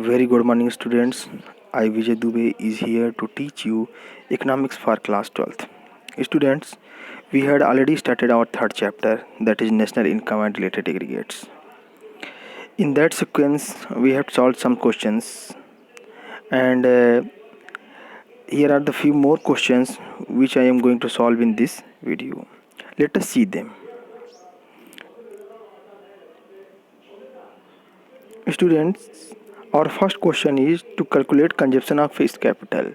Very good morning, students. I, Vijay Dubey, is here to teach you economics for class 12th. Students, we had already started our third chapter, that is national income and related aggregates. In that sequence, we have solved some questions, and here are the few more questions which I am going to solve in this video. Let us see them. Students, our first question is to calculate consumption of fixed capital.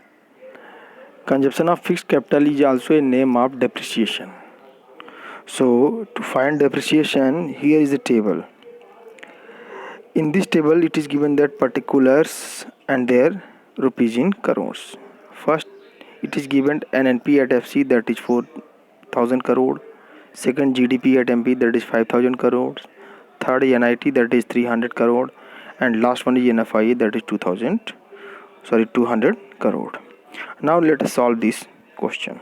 Consumption of fixed capital is also a name of depreciation. So to find depreciation, here is a table. In this table, it is given that particulars and their rupees in crores. First, it is given NNP at FC, that is 4,000 crore. Second, GDP at MP, that is 5,000 crores. Third, NIT, that is 300 crore. And last one is NFIA, that is 200 crore. Now let us solve this question.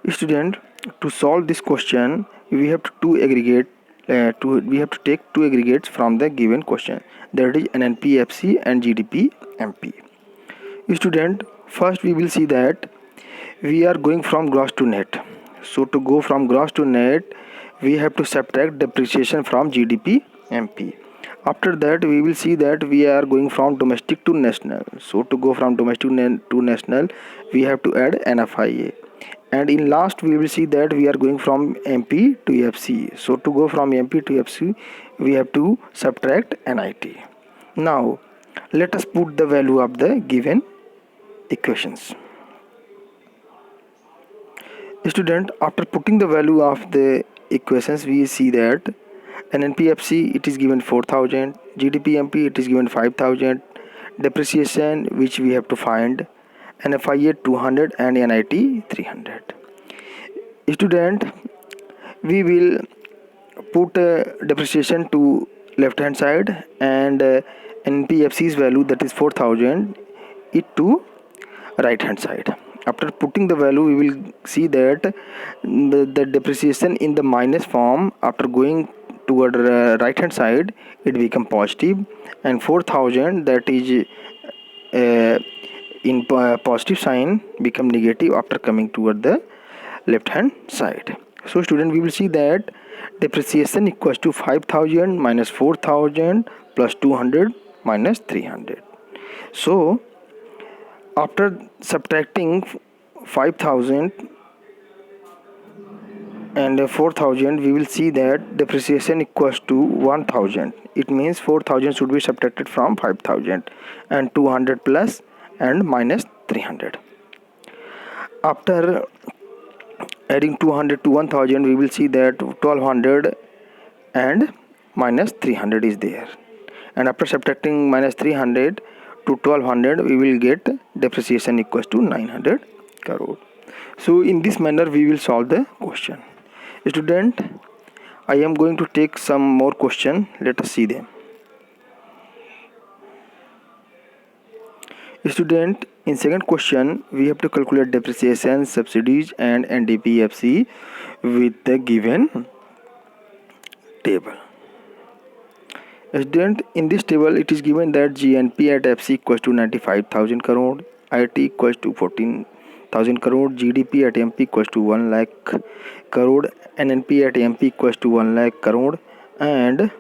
Student, to solve this question, we have to take two aggregates from the given question, that is NNPFC and GDP MP. Student, first we will see that we are going from gross to net. So to go from gross to net, we have to subtract depreciation from GDP MP. After that, we will see that we are going from domestic to national. So to go from domestic to national, we have to add NFIA. And in last, we will see that we are going from MP to FC. So to go from MP to FC, we have to subtract NIT. Now, let us put the value of the given equations. Student, after putting the value of the equations, we see that NNPFC, it is given 4,000, GDPMP, it is given 5,000, depreciation, which we have to find, NFIA 200 and NIT 300. Student, we will put depreciation to left hand side and NPFC's value, that is 4,000, it to right hand side. After putting the value, we will see that the depreciation in the minus form, after going toward right hand side, it become positive, and 4,000, that is in positive sign, become negative after coming toward the left hand side. So student, we will see that depreciation equals to 5,000 minus 4,000 plus 200 minus 300. So after subtracting 5,000 and 4,000, we will see that depreciation equals to 1,000. It means 4,000 should be subtracted from 5,000, and 200 plus and minus 300. After adding 200 to 1,000, we will see that 1,200 and minus 300 is there. And after subtracting minus 300 to 1,200, we will get depreciation equals to 900 crore. So in this manner, we will solve the question. Student, I am going to take some more question. Let us see them. Student, in second question, we have to calculate depreciation, subsidies and NDPFC with the given table. Student, in this table, it is given that GNP at FC equals to 95,000 crore, IT equals to 14,000 crore, GDP at MP equals to 1 lakh crore, NNP at MP equals to 1 lakh crore, and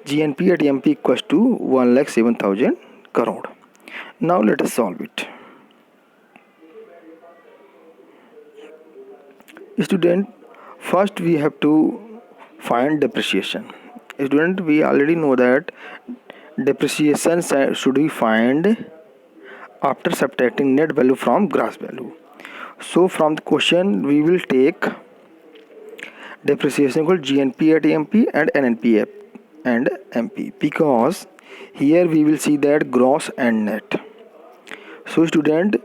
GNP at MP equals to 1,07,000 crore. Now let us solve it. Student, first we have to find depreciation. Student, we already know that depreciation should be find after subtracting net value from gross value. So from the question, we will take depreciation equal GNP at MP and NNP and MP, because here we will see that gross and net. So student,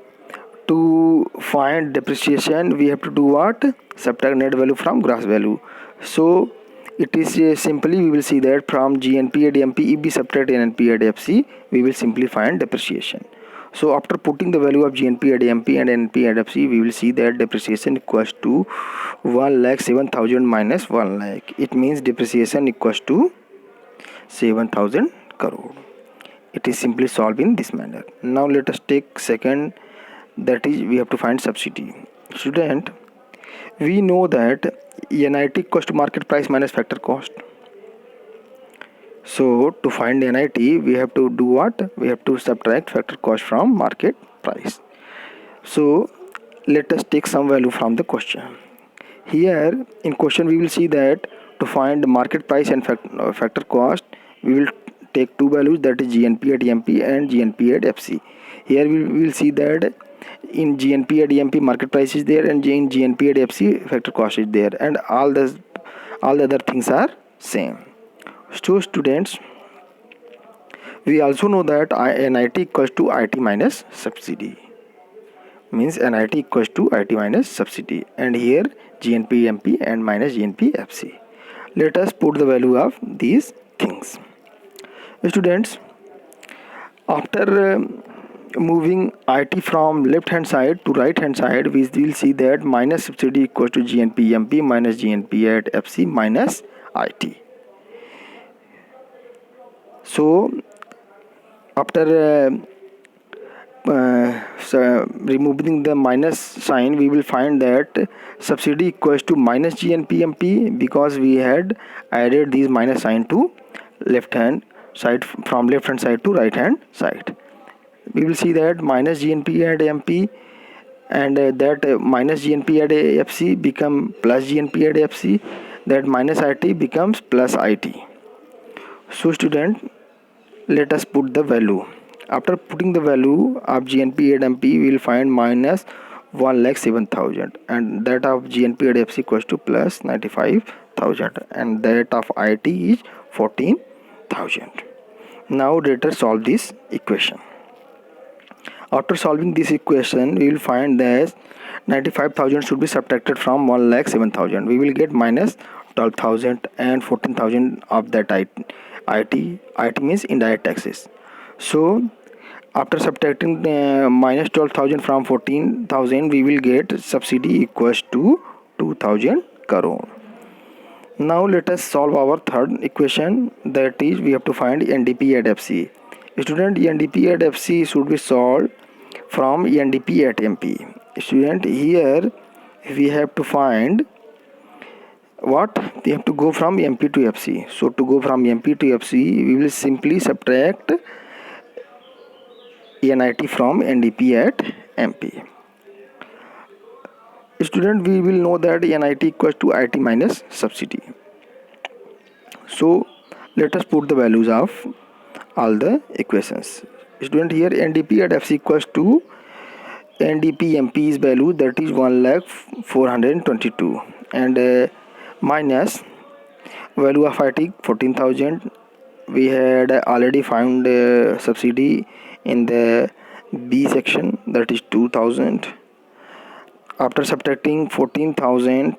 to find depreciation, we have to do what? Subtract net value from gross value. So it is simply, we will see that from GNP at MP, if we subtract NNP at FC, we will simply find depreciation. So after putting the value of GNP at MP and NNP at FC, we will see that depreciation equals to 1,07,000 minus 1 lakh. It means depreciation equals to 7,000 crore. It is simply solved in this manner. Now let us take second, that is we have to find subsidy. Student, we know that NIT equals to market price minus factor cost. So to find NIT, we have to do what? We have to subtract factor cost from market price. So let us take some value from the question. Here in question we will see that to find market price and factor cost, we will take two values, that is GNP at MP and GNP at FC. Here we will see that in GNP at MP market price is there, and in GNP at FC factor cost is there, and all the other things are same. So students, we also know that NIT equals to IT minus subsidy, means NIT equals to IT minus subsidy, and here GNP MP and minus GNP FC. Let us put the value of these things. Students, after moving IT from left hand side to right hand side, we will see that minus subsidy equals to GNP MP minus GNP at FC minus IT. So after removing the minus sign, we will find that subsidy equals to minus GNP MP, because we had added these minus sign to left hand side, from left hand side to right hand side. We will see that minus GNP at MP, and that minus GNP at FC become plus GNP at FC, that minus IT becomes plus IT. So student, let us put the value. After putting the value of GNP at MP, we will find minus 1,07,000, and that of GNP at FC equals to plus 95,000, and that of IT is 14,000. Now let us solve this equation. After solving this equation, we will find that 95,000 should be subtracted from 1,07,000. We will get minus 12,000 and 14,000 of that IT means indirect taxes. So after subtracting minus 12,000 from 14,000, we will get subsidy equals to 2,000 crore. Now let us solve our third equation, that is we have to find NDP at FC. Student, NDP at FC should be solved from NDP at MP. Student, here we have to find what? We have to go from MP to FC. So to go from MP to FC, we will simply subtract NIT from NDP at MP. Student, we will know that NIT equals to IT minus subsidy. So let us put the values of all the equations. Student, here NDP at FC equals to NDP MP's value, that is 1,422, and minus value of IT 14,000. We had already found subsidy in the B section, that is 2,000. After subtracting 14,000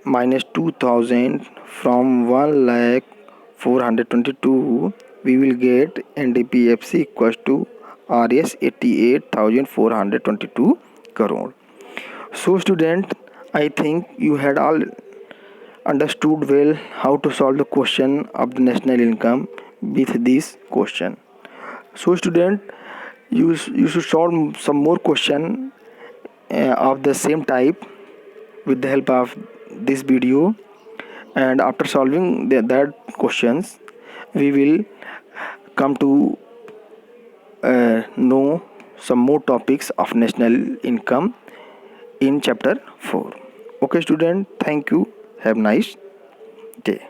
minus 2,000 from 1,422, we will get NDPFC equals to RS 88,422 crore. So student, I think you had all understood well how to solve the question of the national income with this question. So student, you should solve some more question of the same type with the help of this video, and after solving that questions, we will come to know some more topics of national income in chapter 4. Okay student, thank you, have a nice day.